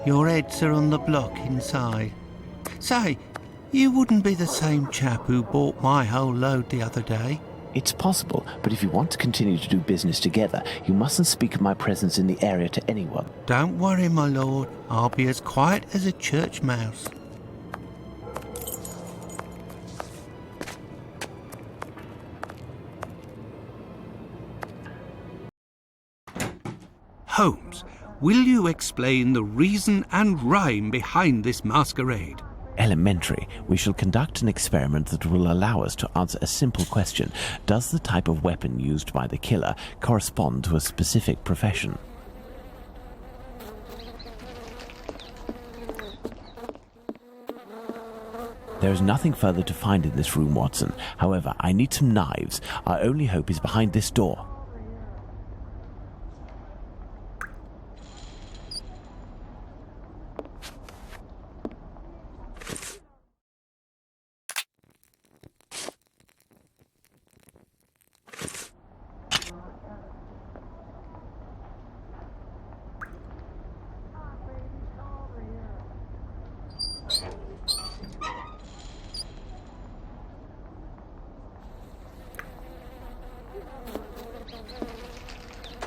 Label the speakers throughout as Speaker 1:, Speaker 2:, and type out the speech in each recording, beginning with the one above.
Speaker 1: Your heads are on the block inside. Say, you wouldn't be the same chap who bought my whole load the other day?
Speaker 2: It's possible, but if you want to continue to do business together, you mustn't speak of my presence in the area to anyone.
Speaker 1: Don't worry, my lord. I'll be as quiet as a church mouse. Holmes, will you explain the reason and rhyme behind this masquerade?
Speaker 2: Elementary. We shall conduct an experiment that will allow us to answer a simple question. Does the type of weapon used by the killer correspond to a specific profession? There is nothing further to find in this room, Watson. However, I need some knives. Our only hope is behind this door.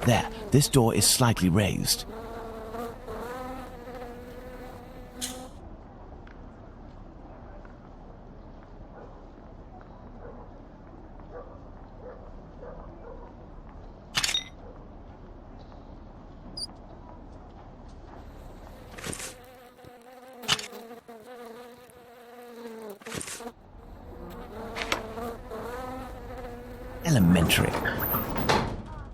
Speaker 2: There, this door is slightly raised. Elementary.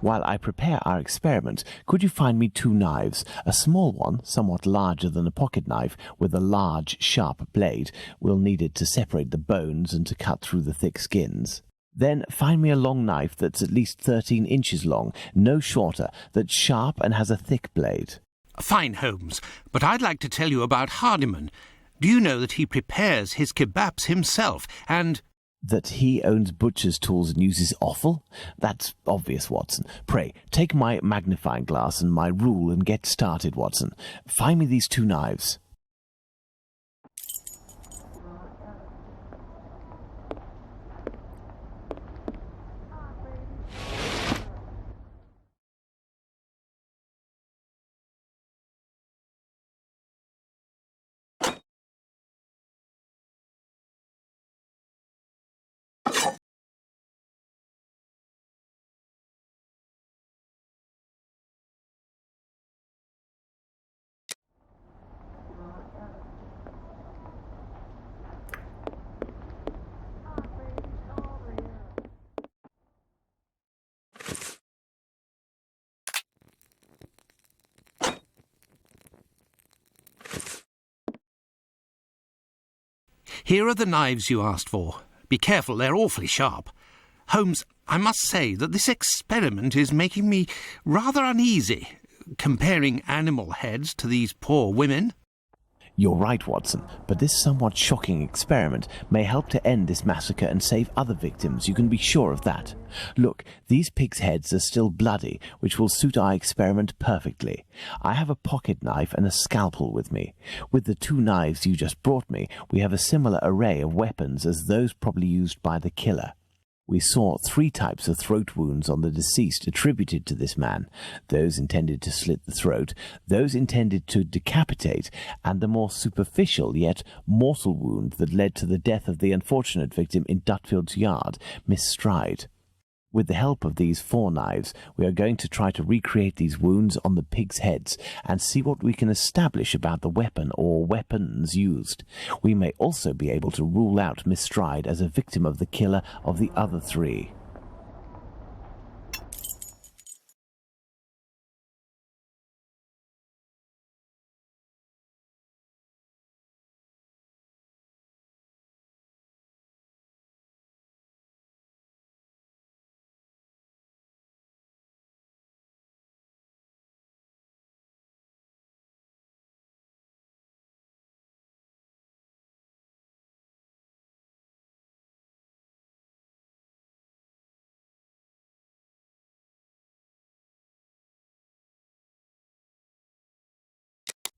Speaker 2: While I prepare our experiment, could you find me 2 knives? A small one, somewhat larger than a pocket knife, with a large, sharp blade. We'll need it to separate the bones and to cut through the thick skins. Then find me a long knife that's at least 13 inches long, no shorter, that's sharp and has a thick blade.
Speaker 1: Fine, Holmes, but I'd like to tell you about Hardiman. Do you know that he prepares his kebabs himself, and...
Speaker 2: That he owns butcher's tools and uses offal? That's obvious, Watson. Pray, take my magnifying glass and my rule and get started, Watson. Find me these 2 knives.
Speaker 1: Here are the knives you asked for. Be careful, they're awfully sharp. Holmes, I must say that this experiment is making me rather uneasy, comparing animal heads to these poor women.
Speaker 2: You're right, Watson, but this somewhat shocking experiment may help to end this massacre and save other victims. You can be sure of that. Look, these pigs' heads are still bloody, which will suit our experiment perfectly. I have a pocket knife and a scalpel with me. With the 2 knives you just brought me, we have a similar array of weapons as those probably used by the killer. We saw 3 types of throat wounds on the deceased attributed to this man, those intended to slit the throat, those intended to decapitate, and the more superficial yet mortal wound that led to the death of the unfortunate victim in Dutfield's yard, Miss Stride. With the help of these 4 knives, we are going to try to recreate these wounds on the pigs' heads and see what we can establish about the weapon or weapons used. We may also be able to rule out Miss Stride as a victim of the killer of the other 3.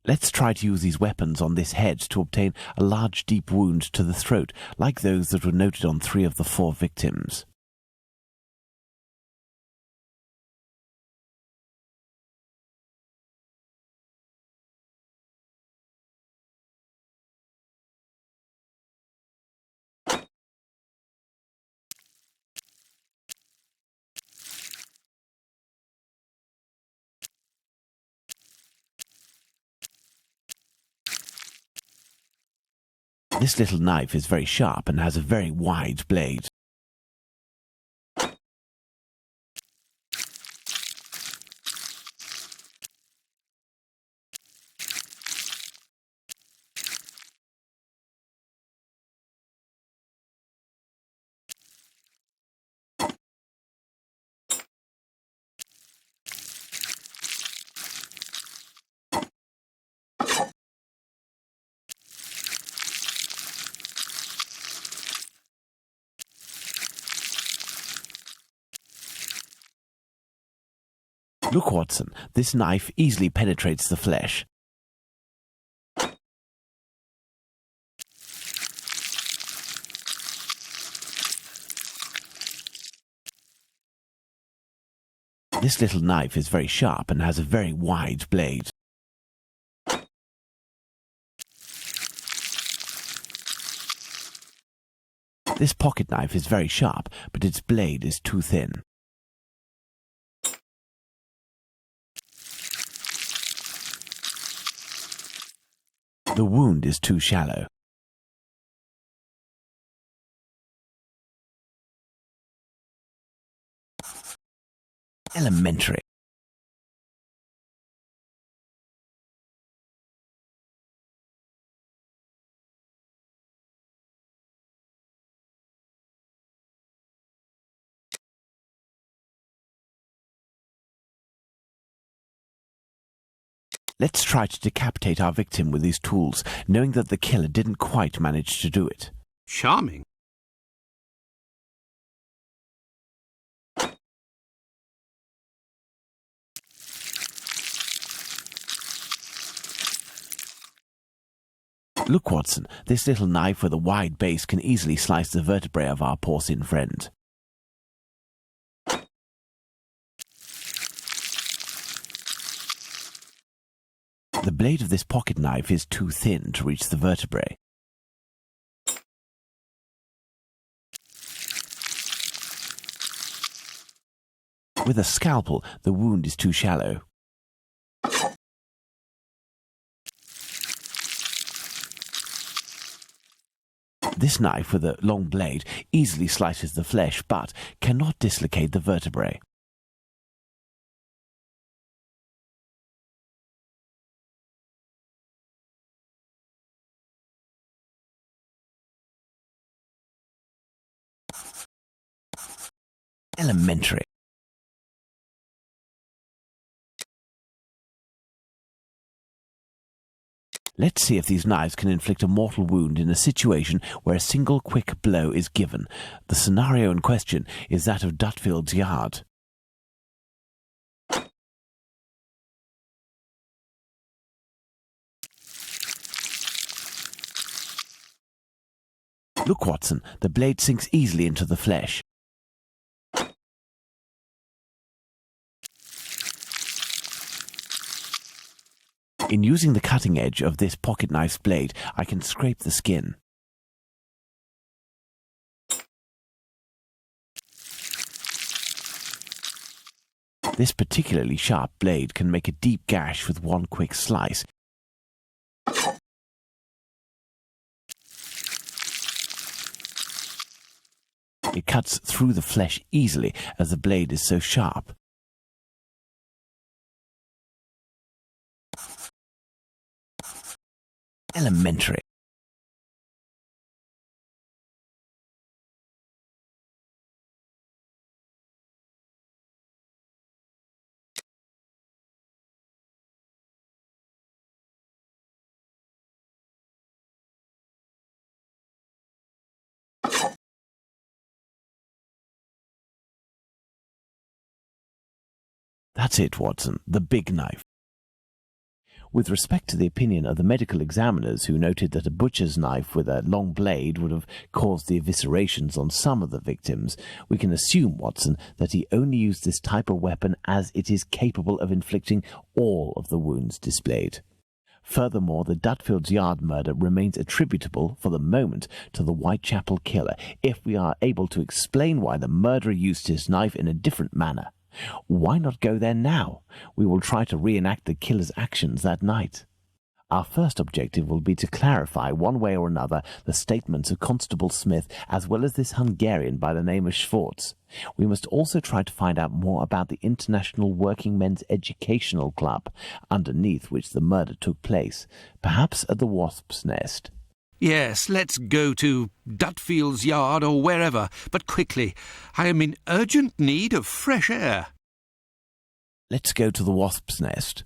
Speaker 2: Let's try to use these weapons on this head to obtain a large deep wound to the throat, like those that were noted on 3 of the 4 victims. This little knife is very sharp and has a very wide blade. Look, Watson, this knife easily penetrates the flesh. This little knife is very sharp and has a very wide blade. This pocket knife is very sharp, but its blade is too thin. The wound is too shallow. Elementary. Let's try to decapitate our victim with these tools, knowing that the killer didn't quite manage to do it.
Speaker 1: Charming.
Speaker 2: Look, Watson, this little knife with a wide base can easily slice the vertebrae of our porcine friend. The blade of this pocket knife is too thin to reach the vertebrae. With a scalpel, the wound is too shallow. This knife with a long blade easily slices the flesh, but cannot dislocate the vertebrae. Elementary. Let's see if these knives can inflict a mortal wound in a situation where a single quick blow is given. The scenario in question is that of Dutfield's yard. Look, Watson, the blade sinks easily into the flesh. In using the cutting edge of this pocket knife's blade, I can scrape the skin. This particularly sharp blade can make a deep gash with one quick slice. It cuts through the flesh easily as the blade is so sharp. Elementary. That's it, Watson, the big knife. With respect to the opinion of the medical examiners who noted that a butcher's knife with a long blade would have caused the eviscerations on some of the victims, we can assume, Watson, that he only used this type of weapon as it is capable of inflicting all of the wounds displayed. Furthermore, the Dutfield's Yard murder remains attributable, for the moment, to the Whitechapel killer, if we are able to explain why the murderer used his knife in a different manner. Why not go there now? We will try to reenact the killer's actions that night. Our first objective will be to clarify, one way or another, the statements of Constable Smith, as well as this Hungarian by the name of Schwartz. We must also try to find out more about the International Working Men's Educational Club, underneath which the murder took place, perhaps at the Wasp's Nest.
Speaker 1: Yes, let's go to Dutfield's Yard or wherever, but quickly. I am in urgent need of fresh air.
Speaker 2: Let's go to the Wasp's Nest.